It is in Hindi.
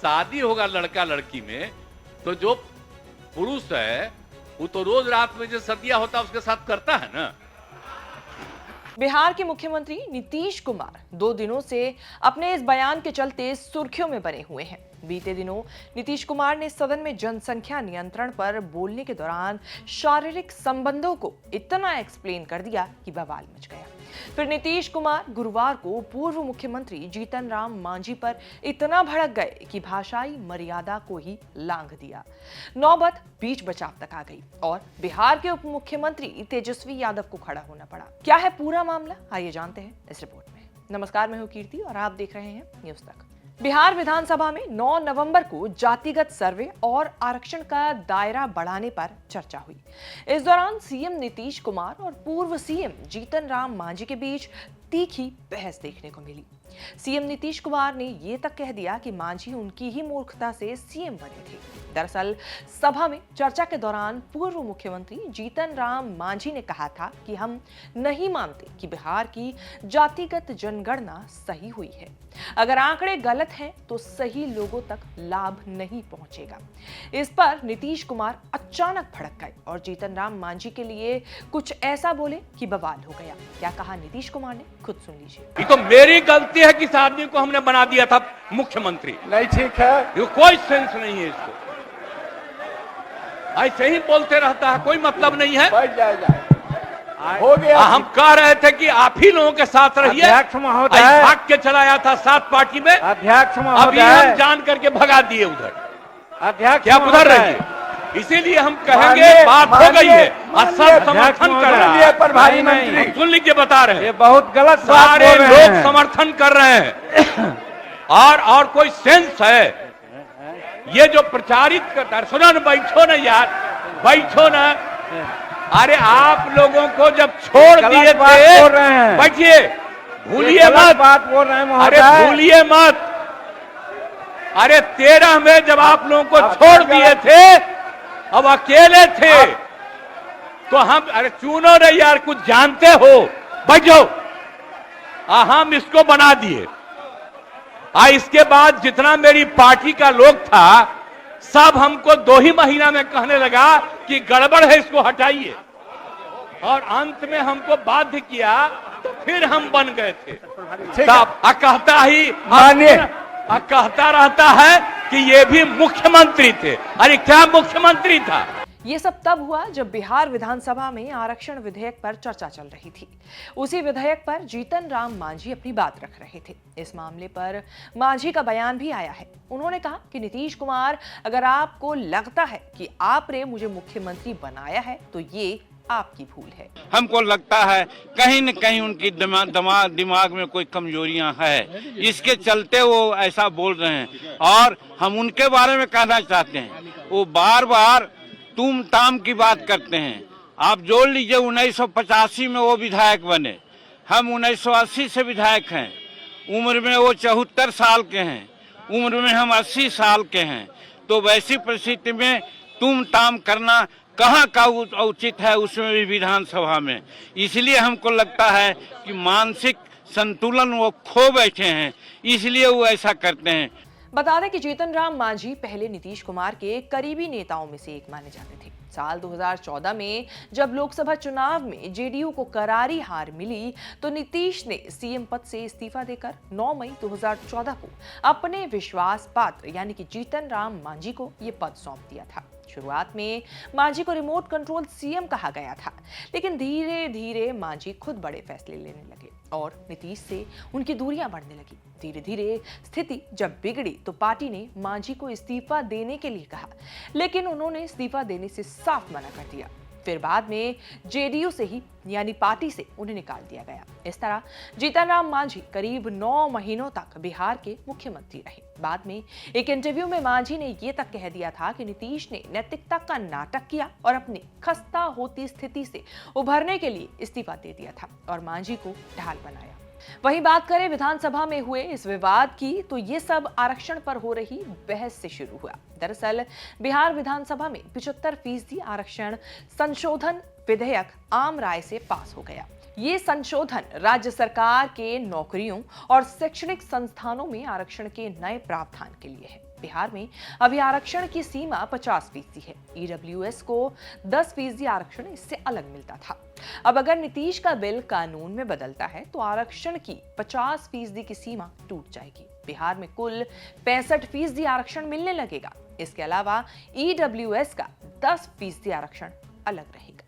शादी होगा लड़का लड़की में तो जो पुरुष है वो तो रोज रात में जो सदिया होता है उसके साथ करता है ना। बिहार के मुख्यमंत्री नीतीश कुमार 2 दिनों से अपने इस बयान के चलते सुर्खियों में बने हुए हैं। बीते दिनों नीतीश कुमार ने सदन में जनसंख्या नियंत्रण पर बोलने के दौरान शारीरिक संबंधों को इतना एक्सप्लेन कर दिया कि बवाल मच गया। फिर नीतीश कुमार गुरुवार को पूर्व मुख्यमंत्री जीतन राम मांझी पर इतना भड़क गए कि भाषाई मर्यादा को ही लांघ दिया। नौबत बीच बचाव तक आ गई और बिहार के उप मुख्यमंत्री तेजस्वी यादव को खड़ा होना पड़ा। क्या है पूरा मामला, आइए जानते हैं इस रिपोर्ट में। नमस्कार, मैं हूं कीर्ति और आप देख रहे हैं न्यूज तक। बिहार विधानसभा में 9 नवंबर को जातिगत सर्वे और आरक्षण का दायरा बढ़ाने पर चर्चा हुई। इस दौरान सीएम नीतीश कुमार और पूर्व सीएम जीतन राम मांझी के बीच तीखी बहस देखने को मिली। सीएम नीतीश कुमार ने यह तक कह दिया कि मांझी उनकी ही मूर्खता से सीएम बने थे। दरअसल सभा में चर्चा के दौरान पूर्व मुख्यमंत्री जीतन राम मांझी ने कहा था कि हम नहीं मानते कि बिहार की जातिगत जनगणना सही हुई है। अगर आंकड़े गलत हैं तो सही लोगों तक लाभ नहीं पहुंचेगा। इस पर नीतीश कुमार अचानक भड़क गए और जीतन राम मांझी के लिए कुछ ऐसा बोले कि बवाल हो गया। क्या कहा नीतीश कुमार ने, खुद सुन लीजिए। ये तो मेरी गलती है कि इस आदमी को हमने बना दिया था मुख्यमंत्री। नहीं, ठीक है, ये कोई सेंस नहीं है इसको, ऐसे ही बोलते रहता है, कोई मतलब नहीं है। बैठ जाएगा, हो गया। हम कह रहे थे कि आप ही लोगों के साथ रहिए। अध्यक्ष महोदय, भाग के चला आया था 7 पार्टी में। अध्यक्ष अभी महोदय, हम जान करके भगा दिए उधर। अध्यक्ष क्या उधर रहिए, इसीलिए हम कहेंगे बात हो गई है और सब समर्थन कर रहे हैं। प्रभारी मंत्री सुन लीजिए, बता रहे ये हैं, बहुत गलत बात सारे बोल रहे लोग हैं। समर्थन कर रहे हैं। और कोई सेंस है ये जो प्रचारित करता है। सुनो ना, बैठो ना यार, बैठो ना। अरे आप लोगों को जब छोड़ दिए थे, बैठिए, भूलिए मत बात बोल रहे हैं अरे महोदय, भूलिए मत। अरे 13 में जब आप लोगों को छोड़ दिए थे, अब अकेले थे तो हम, अरे चुनो रे यार, कुछ जानते हो, बैठो। हम इसको बना दिए। इसके बाद जितना मेरी पार्टी का लोग था सब हमको 2 ही महीना में कहने लगा कि गड़बड़ है, इसको हटाइए। और अंत में हमको बाध्य किया तो फिर हम बन गए थे। कहता रहता है कि ये भी मुख्यमंत्री थे। अरे क्या मुख्यमंत्री था। ये सब तब हुआ जब बिहार विधानसभा में आरक्षण विधेयक पर चर्चा चल रही थी। उसी विधेयक पर जीतन राम मांझी अपनी बात रख रहे थे। इस मामले पर मांझी का बयान भी आया है। उन्होंने कहा कि नीतीश कुमार, अगर आपको लगता है कि आपने मुझे मुख्यमंत्री बनाया है तो ये आपकी भूल है। हमको लगता है कहीं न कहीं उनकी दिमाग में कोई कमजोरियां है, इसके चलते वो ऐसा बोल रहे हैं। और हम उनके बारे में कहना चाहते हैं, वो बार बार तुम ताम की बात करते हैं। आप जोड़ लीजिए, 1985 में वो विधायक बने, हम 1980 से विधायक हैं। उम्र में वो 74 साल के हैं, उम्र में हम 80 साल के हैं। तो वैसी परिस्थिति में तुम ताम करना कहाँ का उचित है, उसमें भी विधानसभा में। इसलिए हमको लगता है कि मानसिक संतुलन वो खो बैठे हैं, इसलिए वो ऐसा करते हैं। बता दें कि जीतन राम मांझी पहले नीतीश कुमार के करीबी नेताओं में से एक माने जाते थे। साल 2014 में जब लोकसभा चुनाव में जेडीयू को करारी हार मिली तो नीतीश ने सीएम पद से इस्तीफा देकर 9 मई 2014 को अपने विश्वास पात्र यानी कि जीतन राम मांझी को ये पद सौंप दिया था। शुरुआत में मांझी को रिमोट कंट्रोल सीएम कहा गया था, लेकिन धीरे धीरे मांझी खुद बड़े फैसले लेने लगे और नीतीश से उनकी दूरियां बढ़ने लगी। धीरे धीरे स्थिति जब बिगड़ी तो पार्टी ने मांझी को इस्तीफा देने के लिए कहा, लेकिन उन्होंने इस्तीफा देने से साफ मना कर दिया। फिर बाद में जेडीयू से ही यानी पार्टी से उन्हें निकाल दिया गया। इस तरह जीतन राम मांझी करीब 9 महीनों तक बिहार के मुख्यमंत्री रहे। बाद में एक इंटरव्यू में मांझी ने यह तक कह दिया था कि नीतीश ने नैतिकता का नाटक किया और अपनी खस्ता होती स्थिति से उभरने के लिए इस्तीफा दे दिया था और मांझी को ढाल बनाया। वहीं बात करें विधानसभा में हुए इस विवाद की तो ये सब आरक्षण पर हो रही बहस से शुरू हुआ। दरअसल बिहार विधानसभा में 75% आरक्षण संशोधन विधेयक आम राय से पास हो गया। ये संशोधन राज्य सरकार के नौकरियों और शैक्षणिक संस्थानों में आरक्षण के नए प्रावधान के लिए है। बिहार में अभी आरक्षण की सीमा 50% है। ईडब्ल्यूएस को 10% आरक्षण इससे अलग मिलता था। अब अगर नीतीश का बिल कानून में बदलता है तो आरक्षण की 50% की सीमा टूट जाएगी। बिहार में कुल 65% आरक्षण मिलने लगेगा। इसके अलावा ईडब्ल्यूएस का 10% आरक्षण अलग रहेगा।